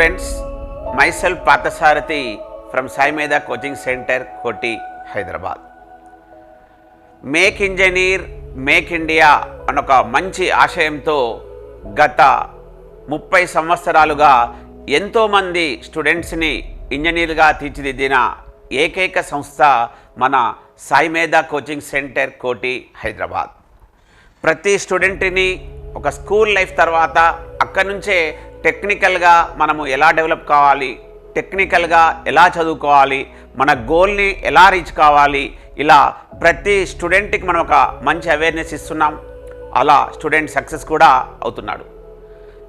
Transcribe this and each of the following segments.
Students, myself Pathasarathi from Sai Medha Coaching Center, Koti, Hyderabad. Make engineer make India అనొక మంచి ఆశయంతో గత 30 సంవత్సరాలుగా ఎంతోమంది స్టూడెంట్స్ని ఇంజనీర్గా తీర్చిదిద్దిన ఏకైక సంస్థ మన సాయి మేధా కోచింగ్ సెంటర్ కోటి హైదరాబాద్. ప్రతి స్టూడెంట్ని ఒక స్కూల్ లైఫ్ తర్వాత అక్కడి నుంచే టెక్నికల్గా మనము ఎలా డెవలప్ కావాలి, టెక్నికల్గా ఎలా చదువుకోవాలి, మన గోల్ని ఎలా రీచ్ కావాలి, ఇలా ప్రతి స్టూడెంట్కి మనం ఒక మంచి అవేర్నెస్ ఇస్తున్నాం. అలా స్టూడెంట్ సక్సెస్ కూడా అవుతున్నాడు.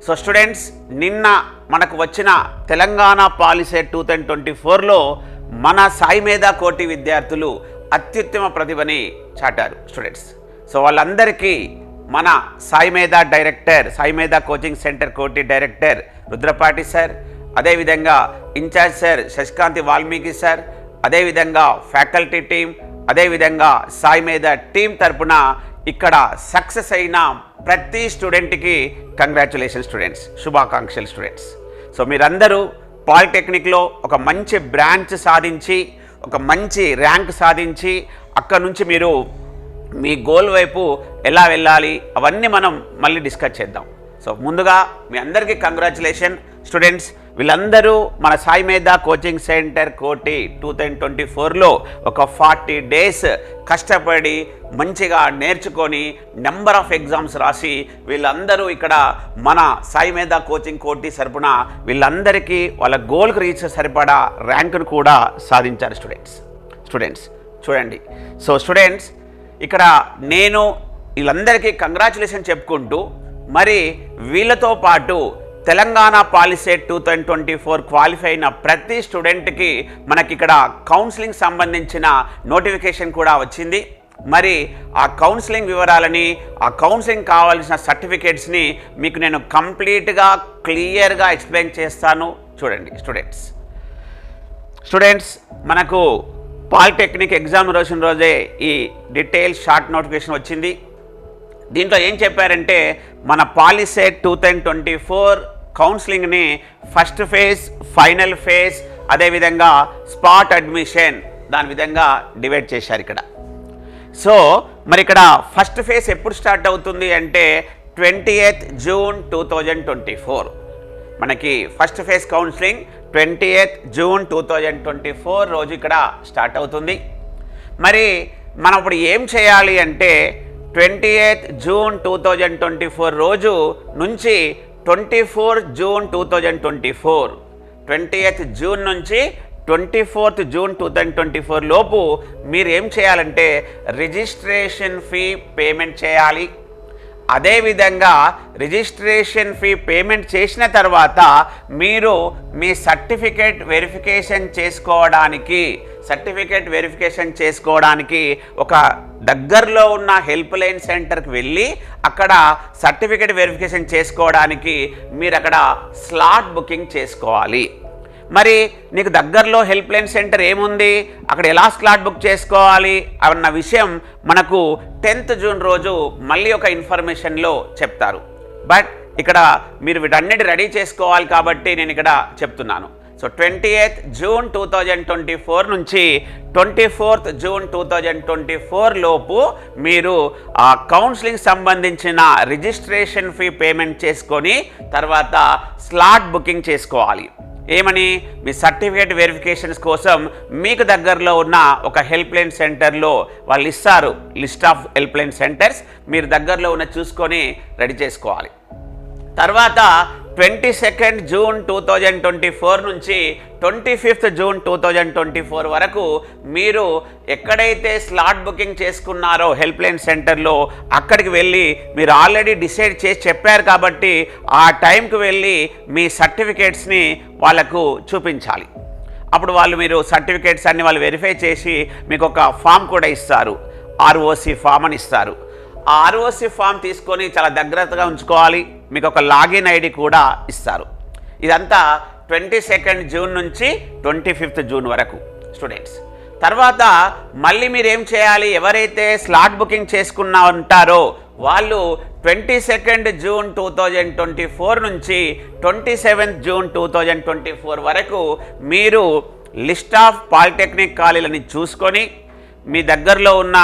సో స్టూడెంట్స్, నిన్న మనకు వచ్చిన తెలంగాణ పాలిసీ 2024లో మన సాయి మేధా కోటి విద్యార్థులు అత్యుత్తమ ప్రతిభని చాటారు స్టూడెంట్స్. సో వాళ్ళందరికీ మన సాయి మేధా డైరెక్టర్, సాయి మేధా కోచింగ్ సెంటర్ కోటి డైరెక్టర్ రుద్రపాటి సార్, అదేవిధంగా ఇన్ఛార్జ్ సార్ శశికాంతి వాల్మీకి సార్, అదేవిధంగా ఫ్యాకల్టీ టీం, అదేవిధంగా సాయి మేధా టీం తరపున ఇక్కడ సక్సెస్ అయిన ప్రతి స్టూడెంట్కి కంగ్రాచులేషన్ స్టూడెంట్స్, శుభాకాంక్షలు స్టూడెంట్స్. సో మీరందరూ పాలిటెక్నిక్లో ఒక మంచి బ్రాంచ్ సాధించి, ఒక మంచి ర్యాంక్ సాధించి అక్కడ నుంచి మీరు మీ గోల్ వైపు ఎలా వెళ్ళాలి అవన్నీ మనం మళ్ళీ డిస్కస్ చేద్దాం. సో ముందుగా మీ అందరికీ కంగ్రాచులేషన్ స్టూడెంట్స్. వీళ్ళందరూ మన సాయి మేధా కోచింగ్ సెంటర్ కోటి 2024లో ఒక 40 days కష్టపడి మంచిగా నేర్చుకొని నెంబర్ ఆఫ్ ఎగ్జామ్స్ రాసి వీళ్ళందరూ ఇక్కడ మన సాయి మేధా కోచింగ్ కోటి సరపున వీళ్ళందరికీ వాళ్ళ గోల్కి రీచ్ సరిపడా ర్యాంకును కూడా సాధించారు స్టూడెంట్స్ చూడండి. సో స్టూడెంట్స్, ఇక్కడ నేను వీళ్ళందరికీ కంగ్రాచులేషన్ చెప్పుకుంటూ మరి వీళ్ళతో పాటు తెలంగాణ పాలిసీ 2024 క్వాలిఫై అయిన ప్రతి స్టూడెంట్కి మనకి ఇక్కడ కౌన్సిలింగ్ సంబంధించిన నోటిఫికేషన్ కూడా వచ్చింది. మరి ఆ కౌన్సిలింగ్ వివరాలని, ఆ కౌన్సిలింగ్ కావాల్సిన సర్టిఫికేట్స్ని మీకు నేను కంప్లీట్గా క్లియర్గా ఎక్స్ప్లెయిన్ చేస్తాను. చూడండి స్టూడెంట్స్, మనకు పాలిటెక్నిక్ ఎగ్జామ్ రోజున రోజే ఈ డీటెయిల్స్ షార్ట్ నోటిఫికేషన్ వచ్చింది. దీంట్లో ఏం చెప్పారంటే మన పాలిసీ 2024 కౌన్సిలింగ్ని ఫస్ట్ ఫేజ్, ఫైనల్ ఫేజ్, అదేవిధంగా స్పాట్ అడ్మిషన్ దాని విధంగా డివైడ్ చేశారు ఇక్కడ. సో మరి ఇక్కడ ఫస్ట్ ఫేజ్ ఎప్పుడు స్టార్ట్ అవుతుంది అంటే 28th June 2024 మనకి first phase counselling 28th June 2024 రోజు ఇక్కడ స్టార్ట్ అవుతుంది. మరి మనం ఇప్పుడు ఏం చేయాలి అంటే 28th June 2024 రోజు నుంచి 24th June 2024, 20th June నుంచి 24th June 2024 లోపు మీరు ఏం చేయాలంటే రిజిస్ట్రేషన్ ఫీ పేమెంట్ చేయాలి. అదేవిధంగా రిజిస్ట్రేషన్ ఫీ పేమెంట్ చేసిన తర్వాత మీరు మీ సర్టిఫికేట్ వెరిఫికేషన్ చేసుకోవడానికి ఒక దగ్గరలో ఉన్న హెల్ప్ లైన్ సెంటర్కి వెళ్ళి అక్కడ సర్టిఫికేట్ వెరిఫికేషన్ చేసుకోవడానికి మీరు అక్కడ స్లాట్ బుకింగ్ చేసుకోవాలి. మరి నీకు దగ్గరలో హెల్ప్ లైన్ సెంటర్ ఏముంది, అక్కడ ఎలా స్లాట్ బుక్ చేసుకోవాలి అన్న విషయం మనకు 10th June రోజు మళ్ళీ ఒక ఇన్ఫర్మేషన్లో చెప్తారు. బట్ ఇక్కడ మీరు వీటన్నిటి రెడీ చేసుకోవాలి కాబట్టి నేను ఇక్కడ చెప్తున్నాను. సో 28th June 2024 నుంచి 24th June 2024 లోపు మీరు ఆ కౌన్సిలింగ్ సంబంధించిన రిజిస్ట్రేషన్ ఫీ పేమెంట్ చేసుకొని తర్వాత స్లాట్ బుకింగ్ చేసుకోవాలి. ఏమని, మీ సర్టిఫికేట్ వెరిఫికేషన్స్ కోసం మీకు దగ్గరలో ఉన్న ఒక హెల్ప్ లైన్ సెంటర్లో వాళ్ళు ఇస్తారు list of help line centres, మీరు దగ్గరలో ఉన్న చూసుకొని రెడీ చేసుకోవాలి. తర్వాత 22nd June 2024 నుంచి 25th June 2024 వరకు మీరు ఎక్కడైతే స్లాట్ బుకింగ్ చేసుకున్నారో హెల్ప్ లైన్ సెంటర్లో అక్కడికి వెళ్ళి మీరు ఆల్రెడీ డిసైడ్ చేసి చెప్పారు కాబట్టి ఆ టైంకి వెళ్ళి మీ సర్టిఫికేట్స్ని వాళ్ళకు చూపించాలి. అప్పుడు మీరు సర్టిఫికేట్స్ అన్ని వాళ్ళు వెరిఫై చేసి మీకు ఒక ఫామ్ కూడా ఇస్తారు, ROC ఫామ్ అని ఇస్తారు. ఆ ROC ఫామ్ తీసుకొని చాలా జాగ్రత్తగా ఉంచుకోవాలి. మీకు ఒక లాగిన్ ఐడి కూడా ఇస్తారు. ఇదంతా 22nd June నుంచి 25th June వరకు స్టూడెంట్స్. తర్వాత మళ్ళీ మీరు ఏం చేయాలి, ఎవరైతే స్లాట్ బుకింగ్ చేసుకున్నా ఉంటారో వాళ్ళు 22 జూన్ 2024 నుంచి 27 జూన్ 2024 వరకు మీరు లిస్ట్ ఆఫ్ పాలిటెక్నిక్ కాలేజీలని చూసుకొని మీ దగ్గరలో ఉన్న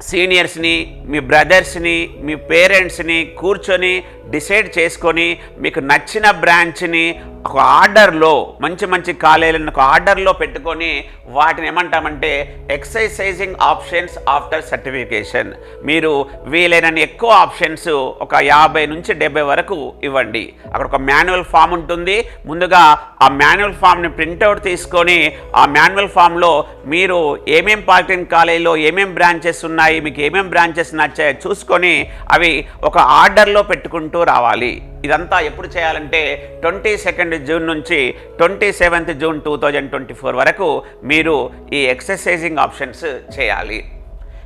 సీనియర్స్ని, మీ బ్రదర్స్ని, మీ పేరెంట్స్ని కూర్చొని డిసైడ్ చేసుకొని మీకు నచ్చిన బ్రాంచ్ని ఒక ఆర్డర్లో, మంచి మంచి కాలేజీలను ఒక ఆర్డర్లో పెట్టుకొని వాటిని ఏమంటామంటే ఎక్సర్సైజింగ్ ఆప్షన్స్ ఆఫ్టర్ సర్టిఫికేషన్. మీరు వీలైనన్ని ఎక్కువ ఆప్షన్స్ ఒక 50 నుంచి 70 వరకు ఇవ్వండి. అక్కడ ఒక మాన్యువల్ ఫామ్ ఉంటుంది. ముందుగా ఆ మాన్యువల్ ఫామ్ని ప్రింట్అవుట్ తీసుకొని ఆ మాన్యువల్ ఫామ్లో మీరు ఏమేం పాలిటెక్నిక్ కాలేజీలో ఏమేం బ్రాంచెస్ ఉన్నాయి, మీకు ఏమేం బ్రాంచెస్ నచ్చాయో చూసుకొని అవి ఒక ఆర్డర్లో పెట్టుకుంటూ రావాలి. ఇదంతా ఎప్పుడు చేయాలంటే 22 జూన్ నుంచి 27 జూన్ 2024 వరకు మీరు ఈ ఎక్సర్సైజింగ్ ఆప్షన్స్ చేయాలి.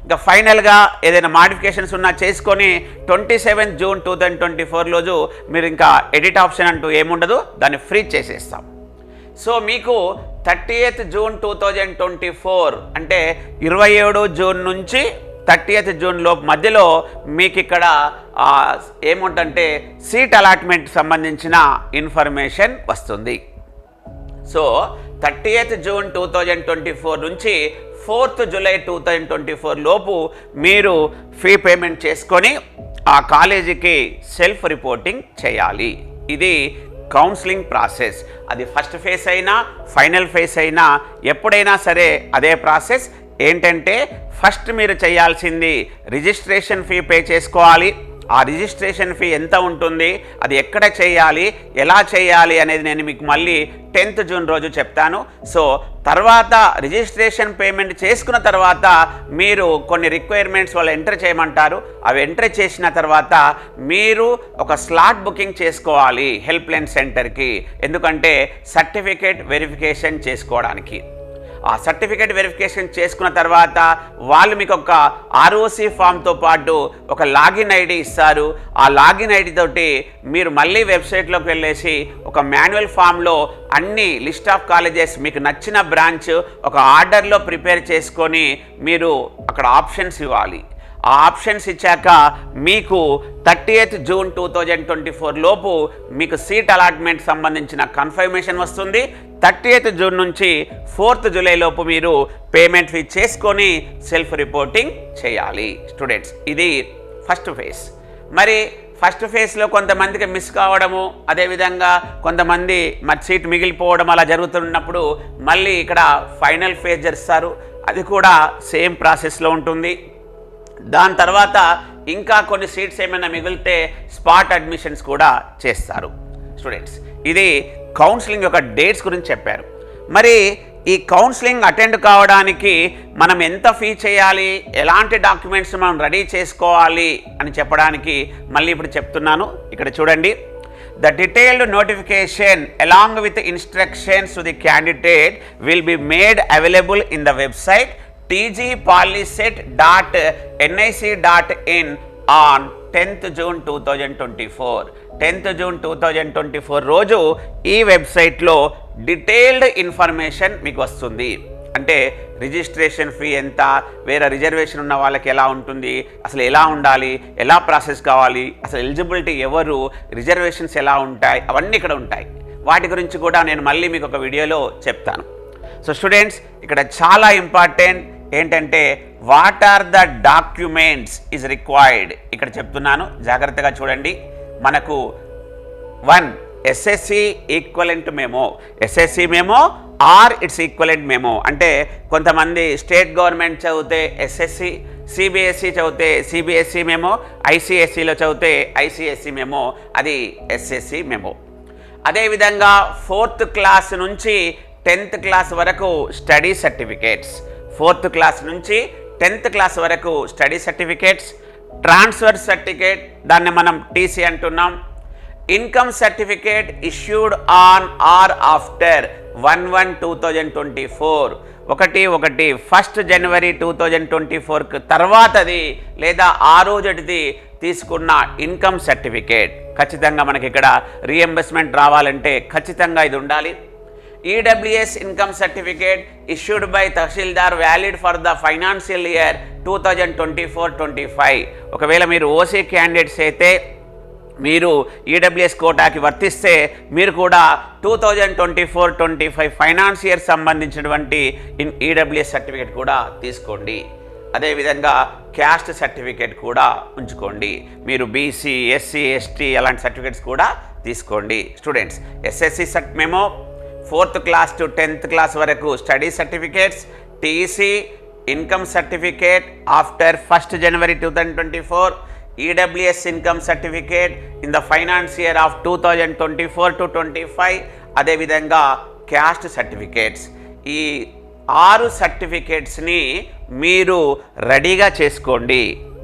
ఇంకా ఫైనల్గా ఏదైనా మాడిఫికేషన్స్ ఉన్నా చేసుకొని 27 జూన్ 2024 రోజు మీరు ఇంకా ఎడిట్ ఆప్షన్ అంటూ ఏముండదు, దాన్ని ఫ్రీ చేసేస్తాం. సో మీకు 30th జూన్ 2024 అంటే 27 జూన్ నుంచి 30th జూన్ లోపు మధ్యలో మీకు ఇక్కడ ఏముంటంటే సీట్ అలాట్మెంట్ సంబంధించిన ఇన్ఫర్మేషన్ వస్తుంది. సో 30th జూన్ 2024 నుంచి 4th జూలై 2024 లోపు మీరు ఫీ పేమెంట్ చేసుకొని ఆ కాలేజీకి సెల్ఫ్ రిపోర్టింగ్ చేయాలి. ఇది కౌన్సిలింగ్ ప్రాసెస్. అది ఫస్ట్ ఫేజ్ అయినా ఫైనల్ ఫేజ్ అయినా ఎప్పుడైనా సరే అదే ప్రాసెస్. ఏంటంటే ఫస్ట్ మీరు చేయాల్సింది రిజిస్ట్రేషన్ ఫీ పే చేసుకోవాలి. ఆ రిజిస్ట్రేషన్ ఫీ ఎంత ఉంటుంది, అది ఎక్కడ చేయాలి, ఎలా చేయాలి అనేది నేను మీకు మళ్ళీ 10th జూన్ రోజు చెప్తాను. సో తర్వాత రిజిస్ట్రేషన్ పేమెంట్ చేసుకున్న తర్వాత మీరు కొన్ని రిక్వైర్మెంట్స్ వాళ్ళు ఎంటర్ చేయమంటారు. అవి ఎంటర్ చేసిన తర్వాత మీరు ఒక స్లాట్ బుకింగ్ చేసుకోవాలి హెల్ప్ లైన్ సెంటర్కి. ఎందుకంటే సర్టిఫికేట్ వెరిఫికేషన్ చేసుకోవడానికి. ఆ సర్టిఫికేట్ వెరిఫికేషన్ చేసుకున్న తర్వాత వాళ్ళు మీకు ఒక ఆర్ఓసి ఫామ్తో పాటు ఒక లాగిన్ ఐడి ఇస్తారు. ఆ లాగిన్ ఐడి తోటి మీరు మళ్ళీ వెబ్సైట్లోకి వెళ్ళేసి ఒక మాన్యువల్ ఫామ్లో అన్ని లిస్ట్ ఆఫ్ కాలేజెస్ మీకు నచ్చిన బ్రాంచ్ ఒక ఆర్డర్లో ప్రిపేర్ చేసుకొని మీరు అక్కడ ఆప్షన్స్ ఇవ్వాలి. ఆ ఆప్షన్స్ ఇచ్చాక మీకు 30th జూన్ 2024 లోపు మీకు సీట్ అలాట్మెంట్ సంబంధించిన కన్ఫర్మేషన్ వస్తుంది. 30th జూన్ నుంచి 4th జూలై లోపు మీరు పేమెంట్ ఫీ చేసుకొని సెల్ఫ్ రిపోర్టింగ్ చేయాలి స్టూడెంట్స్. ఇది ఫస్ట్ ఫేజ్. మరి ఫస్ట్ ఫేజ్లో కొంతమందికి మిస్ కావడము, అదేవిధంగా కొంతమంది మరి సీట్ మిగిలిపోవడం అలా జరుగుతున్నప్పుడు మళ్ళీ ఇక్కడ ఫైనల్ ఫేజ్ చేస్తారు. అది కూడా సేమ్ ప్రాసెస్లో ఉంటుంది. దాని తర్వాత ఇంకా కొన్ని సీట్స్ ఏమైనా మిగిలితే స్పాట్ అడ్మిషన్స్ కూడా చేస్తారు స్టూడెంట్స్. ఇది కౌన్సిలింగ్ యొక్క డేట్స్ గురించి చెప్పారు. మరి ఈ కౌన్సిలింగ్ అటెండ్ కావడానికి మనం ఎంత ఫీ చేయాలి, ఎలాంటి డాక్యుమెంట్స్ మనం రెడీ చేసుకోవాలి అని చెప్పడానికి మళ్ళీ ఇప్పుడు చెప్తున్నాను. ఇక్కడ చూడండి. The detailed notification along with instructions to the candidate will be made available in the website tgpolyset.nic.in on 10th June 2024. 10th June 2024 రోజు ఈ వెబ్సైట్లో డీటెయిల్డ్ ఇన్ఫర్మేషన్ మీకు వస్తుంది. అంటే రిజిస్ట్రేషన్ ఫీ ఎంత, వేరే రిజర్వేషన్ ఉన్న వాళ్ళకి ఎలా ఉంటుంది, అసలు ఎలా ఉండాలి, ఎలా ప్రాసెస్ కావాలి, అసలు ఎలిజిబిలిటీ ఎవరు, రిజర్వేషన్స్ ఎలా ఉంటాయి, అవన్నీ ఇక్కడ ఉంటాయి. వాటి గురించి కూడా నేను మళ్ళీ మీకు ఒక వీడియోలో చెప్తాను. సో స్టూడెంట్స్, ఇక్కడ చాలా ఇంపార్టెంట్ ఏంటంటే what are the documents is required. ఇక్కడ చెప్తున్నాను, జాగ్రత్తగా చూడండి. మనకు 1 SSC equivalent memo, SSC memo or it's equivalent memo. అంటే కొంతమంది స్టేట్ గవర్నమెంట్ చదివితే ఎస్ఎస్సి, సిబిఎస్సి చదివితే సిబిఎస్సి మెమో, ఐసిఎస్సిలో చదివితే ఐసిఎస్సి మెమో, అది ఎస్ఎస్సి మెమో. అదేవిధంగా 4th క్లాస్ నుంచి 10th క్లాస్ వరకు స్టడీ సర్టిఫికేట్స్, 4th క్లాస్ నుంచి 10th క్లాస్ వరకు స్టడీ సర్టిఫికేట్స్. ట్రాన్స్ఫర్ సర్టిఫికేట్, దాన్ని మనం టీసీ అంటున్నాం. Income certificate issued on or after 1/1/2024, 1 జనవరి 2024 తర్వాతది లేదా ఆ రోజుది తీసుకున్న ఇన్కమ్ సర్టిఫికేట్. ఖచ్చితంగా మనకి ఇక్కడ రీఎంబర్స్మెంట్ రావాలంటే ఖచ్చితంగా ఇది ఉండాలి. EWS income certificate issued by tahsildar valid for the financial year 2024-25. ఒకవేళ మీరు ఓసీ క్యాండిడేట్స్ అయితే మీరు ఈడబ్ల్యూఎస్ కోటాకి వర్తిస్తే మీరు కూడా 2024-25 ఫైనాన్స్ ఇయర్ సంబంధించినటువంటి ఈడబ్ల్యూఎస్ సర్టిఫికేట్ కూడా తీసుకోండి. అదేవిధంగా క్యాస్ట్ సర్టిఫికేట్ కూడా ఉంచుకోండి. మీరు బీసీ, ఎస్సీ, ఎస్టీ అలాంటి సర్టిఫికేట్స్ కూడా తీసుకోండి. Students, SSC cert memo 4th class to 10th class వరకు study certificates, TC, income certificate after 1st January 2024, EWS income certificate in the finance year of 2024-25, అదేవిధంగా caste certificates. ఈ 6 సర్టిఫికేట్స్ని మీరు రెడీగా చేసుకోండి.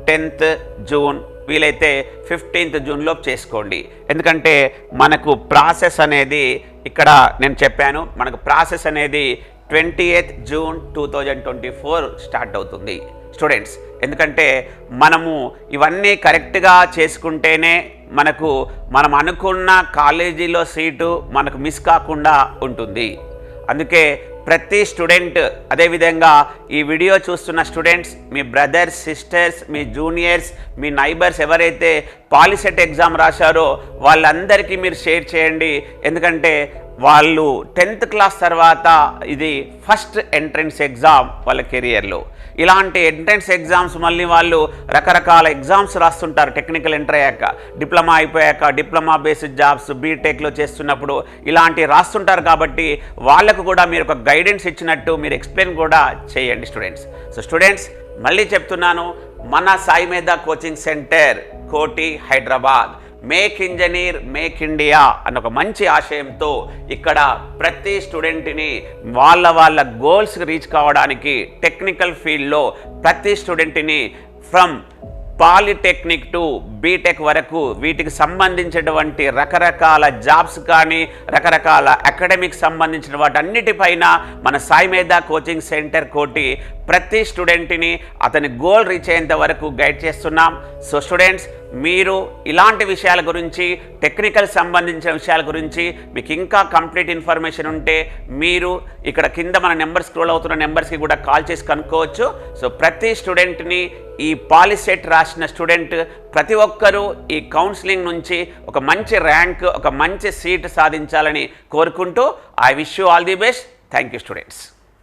10th June వీలైతే 15th June లోపు చేసుకోండి. ఎందుకంటే మనకు ప్రాసెస్ అనేది ఇక్కడ నేను చెప్పాను, మనకు ప్రాసెస్ అనేది 28th June 2024 స్టార్ట్ అవుతుంది స్టూడెంట్స్. ఎందుకంటే మనము ఇవన్నీ కరెక్ట్గా చేసుకుంటేనే మనం అనుకున్న కాలేజీలో సీటు మనకు మిస్ కాకుండా ఉంటుంది. అందుకే ప్రతి స్టూడెంట్, అదేవిధంగా ఈ వీడియో చూస్తున్న స్టూడెంట్స్, మీ బ్రదర్స్, సిస్టర్స్, మీ జూనియర్స్, మీ నైబర్స్ ఎవరైతే పాలిసెట్ ఎగ్జామ్ రాశారో వాళ్ళందరికీ మీరు షేర్ చేయండి. ఎందుకంటే వాళ్ళు 10th క్లాస్ తర్వాత ఇది ఫస్ట్ ఎంట్రన్స్ ఎగ్జామ్ వాళ్ళ కెరియర్లో. ఇలాంటి ఎంట్రన్స్ ఎగ్జామ్స్ మళ్ళీ వాళ్ళు రకరకాల ఎగ్జామ్స్ రాస్తుంటారు. టెక్నికల్ ఎంటర్ అయ్యాక, డిప్లొమా అయిపోయాక, డిప్లొమా బేస్డ్ జాబ్స్ బీటెక్లో చేస్తున్నప్పుడు ఇలాంటివి రాస్తుంటారు. కాబట్టి వాళ్ళకు కూడా మీరు ఒక గైడెన్స్ ఇచ్చినట్టు మీరు ఎక్స్ప్లెయిన్ కూడా చేయండి స్టూడెంట్స్. సో స్టూడెంట్స్, మళ్ళీ చెప్తున్నాను, మన సాయి మేధా కోచింగ్ సెంటర్, కోటి, Hyderabad, make engineer make India అన్న ఒక మంచి ఆశయంతో ఇక్కడ ప్రతి స్టూడెంట్ని వాళ్ళ గోల్స్కి రీచ్ కావడానికి టెక్నికల్ ఫీల్డ్లో ప్రతి స్టూడెంట్ని ఫ్రమ్ పాలిటెక్నిక్ టు బీటెక్ వరకు వీటికి సంబంధించినటువంటి రకరకాల జాబ్స్ కానీ రకరకాల అకాడమిక్ సంబంధించిన వాటన్నిటిపైన మన సాయి మేధా కోచింగ్ సెంటర్ కోటి ప్రతి స్టూడెంట్ని అతని గోల్ రీచ్ అయ్యేంత వరకు గైడ్ చేస్తున్నాం. సో స్టూడెంట్స్, మీరు ఇలాంటి విషయాల గురించి, టెక్నికల్ సంబంధించిన విషయాల గురించి మీకు ఇంకా కంప్లీట్ ఇన్ఫర్మేషన్ ఉంటే మీరు ఇక్కడ కింద మన నెంబర్ స్క్రోల్ అవుతున్న నెంబర్స్కి కూడా కాల్ చేసి కనుక్కోవచ్చు. సో ప్రతి స్టూడెంట్ని, ఈ పాలిసెట్ రాసిన స్టూడెంట్ ప్రతి ఒక్కరూ ఈ కౌన్సిలింగ్ నుంచి ఒక మంచి ర్యాంక్, ఒక మంచి సీట్ సాధించాలని కోరుకుంటూ I wish you all the best. Thank you students.